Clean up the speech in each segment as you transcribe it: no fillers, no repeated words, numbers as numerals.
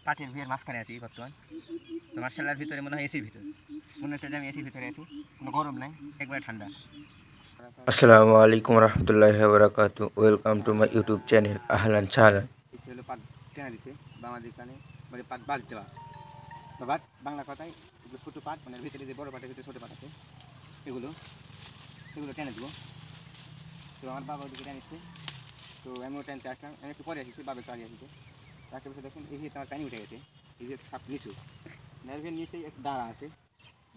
পাটের বিয়ের মাঝখানে আছি বর্তমান। তো মার্শাল্লার ভিতরে মনে হয় এসির ভিতর, মনে হচ্ছে যে আমি এসির ভিতরে আছি, কোনো গরম নাই, একবারে ঠান্ডা। আসসালামু আলাইকুম রহমতুল্লাহি ওয়া বারাকাতুহু। Welcome to my YouTube channel আহলান সাহলান। এসে হলো পাট টেনা দিতে বা আমাদের এখানে মানে পাট বাজ দেওয়া বা বাট বাংলা কথায় এগুলো ছোটো পাট, মানে ভিতরে যে বড় পাটের ভিতরে ছোটো পাট আছে এগুলো সেগুলো টেনে দেবো। তো আমার বাবা ওদিকে টেনেছে, তো আমিও টেনতে আসলাম। আমি একটু পরে আসছি, বাবা চালিয়ে আসছে। তাকে বসে দেখুন এই যে তোমার পানি উঠে গেছে, এই যে সাপ নিচু নার্ভের নিচেই একটা দাঁড়া আছে,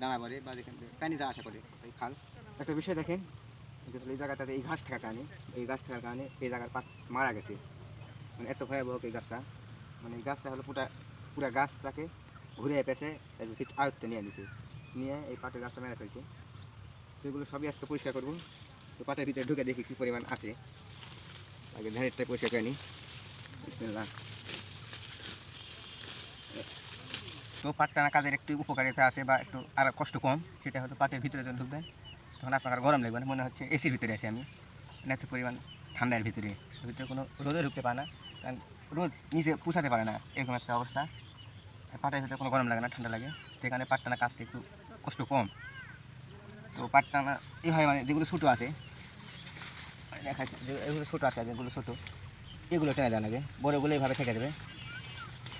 দাঁড়া বলে বা যেখান থেকে পানি যা আসা করে এই খাল। একটা বিষয় দেখেন, এই জায়গাটাতে এই ঘাস থাকার কারণে, এই গাছ থাকার কারণে এই জায়গার পাট মারা গেছে। মানে এত ভয়াবহ এই গাছটা, মানে এই গাছটা হলো পুরা গাছটাকে ঘুরে পেছে আয়ত্তে নিয়ে নিছে, নিয়ে এই পাটের গাছটা মেরে ফেলছে। সেগুলো সবই আজকে পরিষ্কার করবো। তো পাটের ভিতরে ঢুকে দেখি কী পরিমাণ আছে, আগে ধারেরটা পরিষ্কার করে নিই। বিসমিল্লাহ। তো পাট টানা কাজের একটু উপকারিতা আছে বা একটু আর কষ্ট কম, সেটা হলো পাটের ভিতরে যখন ঢুকবেন তখন আপনার গরম লাগবে না, মনে হচ্ছে এসির ভিতরে আছি আমি, এত পরিমাণ ঠান্ডার ভিতরে কোনো রোদে ঢুকতে পারে না, কারণ রোদ নিচে পুষাতে পারে না, এরকম একটা অবস্থা। পাটের ভিতরে কোনো গরম লাগে না, ঠান্ডা লাগে, সেখানে পাট টানা কাজটা একটু কষ্ট কম। তো পাট টানা এইভাবে, মানে যেগুলো ছোটো আছে দেখাচ্ছে, এগুলো ছোটো আছে, যেগুলো ছোটো এগুলো টেনে দেওয়া লাগে, বড়োগুলো এইভাবে থেকে দেবে,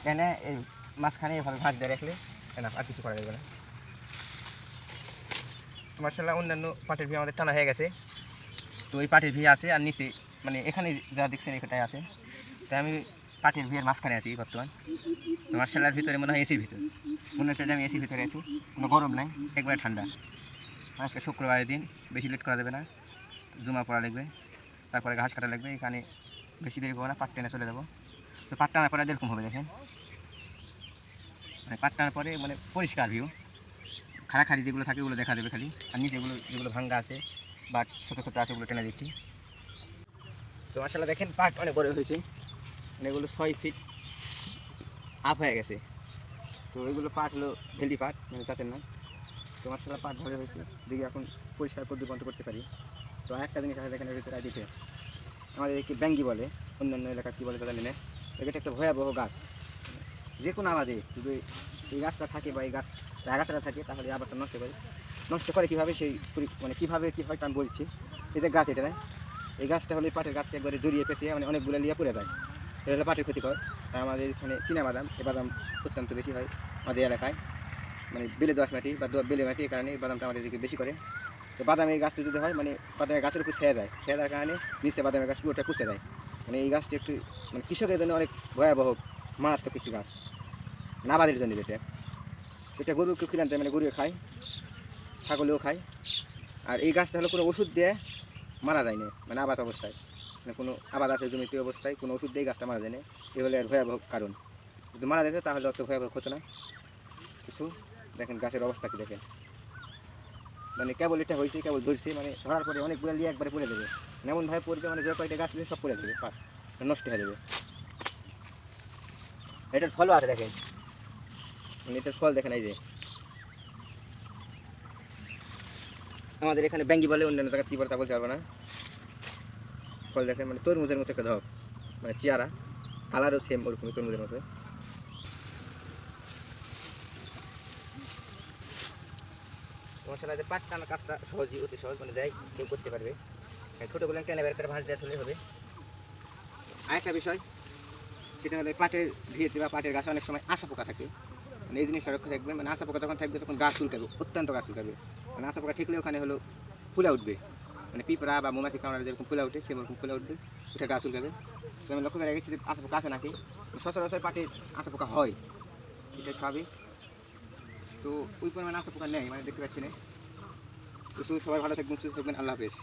টেনে এই মাঝখানে এভাবে ভাঁজ দিয়ে রাখলে না, আর কিছু করা যাবে না। মার্শাল্লাহ অন্যান্য পাটের ভি আমাদের টানা হয়ে গেছে। তো এই পাটের ভি আছে আর নিচে, মানে এখানে যা দেখছেন এখানটায় আছে। তাই আমি পাটের ভিয়ের মাঝখানে আছি বর্তমান। তো মার্শাল্লার ভিতরে মনে হয় এসির ভিতর, মনে হচ্ছে যে আমি এসির ভিতরে আছি, কোনো গরম নাই, একবারে ঠান্ডা। আজকে শুক্রবারের দিন, বেশি লেট করা যাবে না, জুমা পড়া লাগবে, তারপরে ঘাস কাটা লাগবে, এখানে বেশি দেরি করবো না, পাট টেনে চলে যাবো। তো পাট টানার পরে এরকম হবে দেখেন, মানে পাট টানার পরে মানে পরিষ্কার ভিউ, খাড়াখাড়ি যেগুলো থাকে ওগুলো দেখা দেবে খালি, আর নিচে যেগুলো ভাঙ্গা আছে বা ছোটো ছোটো আছে ওগুলো টেনে দিচ্ছি। তো মাশাআল্লাহ দেখেন পাট অনেক বড় হয়েছে, মানে এগুলো 6 ফিট আপ হয়ে গেছে। তো এগুলো পাট হলো হেলদি পাট, মানে জাতের না। তো মাশাআল্লাহ পাট ভালো হয়েছে, দেখি এখন পরিষ্কার পদ্ধতি বন্ধ করতে পারি। তো আরেকটা জিনিস আছে এখানে ভিতরে দিতে, আমাদের একে ব্যাঙ্গি বলে, অন্যান্য এলাকা কী বলে তারা জানি না। এটা একটা ভয়াবহ গাছ, যে কোনো আবাদে যদি এই গাছটা থাকে বা এই গাছটা থাকে তাহলে আবারটা নষ্ট করে কীভাবে সেই মানে কীভাবে কী হয় তা আমি বলছি। এই যে গাছ, এটা না, এই গাছটা হলে পাটের গাছটা একবারে জড়িয়ে পেঁচিয়ে মানে অনেকগুলো লিয়ে পড়ে যায়, এটা হলো পাটের ক্ষতিকর। তাই আমাদের এখানে চীনা বাদাম, এই বাদাম অত্যন্ত বেশি হয় আমাদের এলাকায়, মানে বেলে দোআঁশ মাটি বা বেলে মাটি, এই কারণে এই বাদামটা আমাদের দিকে বেশি করে। তো বাদামের গাছটা যদি হয়, মানে বাদামের গাছের উপর ছেয়ে যায়, ছেয়ে যাওয়ার কারণে নিচে বাদামের গাছ পুরোটা পুষে যায়। মানে এই গাছটি একটু মানে কৃষকের জন্য অনেক ভয়াবহ মারাত্মক একটি গাছ, নাবাদের জন্য যেটা, এটা গরুকে খিলানতে, মানে গরুও খায়, ছাগলেও খায়। আর এই গাছটা হলো কোনো ওষুধ দিয়ে মারা যায় না, মানে আবাদ অবস্থায়, মানে কোনো আবাদ আছে জমিতে অবস্থায় কোনো ওষুধ দিয়ে গাছটা মারা যায় না, এই হলো এর ভয়াবহ কারণ। যদি মারা যেত তাহলে অত ভয়াবহ হতো না কিছু। দেখেন গাছের অবস্থা কি দেখেন, মানে কেবল এটা হয়েছে, কেবল ধরছে, মানে ধরার পরে অনেকগুলো নিয়ে একবারে পড়ে দেবে, এমনভাবে পড়বে মানে যে কয়েকটা গাছ নিয়ে সব পড়ে দেবে, পাট নষ্ট হয়ে যাবে। এটার ফলও আছে দেখেন, মানে এটার ফল দেখেন, এই যে আমাদের এখানে ব্যাঙ্গি বলে, অন্যান্য জায়গায় কী বলে তা বলতে পারবো না। ফল দেখেন, মানে তরমুজের মতো একটা ধপ, মানে চেয়ারা কালারও সেম ওরকমই তরমুজের মতো। মশলা পাট টানা কাজটা সহজই, অতি সহজ, মানে যাই কেউ করতে পারবে। ছোটোগুলো টেনে বের করে ভাঁজ দেওয়া চলে হবে। আরেকটা বিষয়, সেটা হলো পাটের ভিড়তে বা পাটের গাছে অনেক সময় আশা পোকা থাকে, মানে এই জিনিসটা রক্ষা থাকবে। মানে আশা পোকা যখন থাকবে তখন গাছ চুলকাবে, অত্যন্ত গাছ চুলকাবে। মানে আশা পোকা ঠিকলে ওখানে হলো ফুলে উঠবে, মানে পিঁপড়া বা মৌমাছি কামড়ালে যেরকম ফুলে উঠে সেরকম ফুলে উঠবে, ওটা গাছ চুলকাবে। তো আমি লক্ষ্য করে রেখেছি যে আশা পোকা আছে নাকি, সচরাচর পাটে আশা পোকা হয়, এটা স্বাভাবিক। তো ওই পরিমাণে আশা পোকা নেই, মানে দেখতে পাচ্ছি না। তো সবাই ভালো থাকবেন, সুস্থ থাকবেন, আল্লাহ হাফেজ।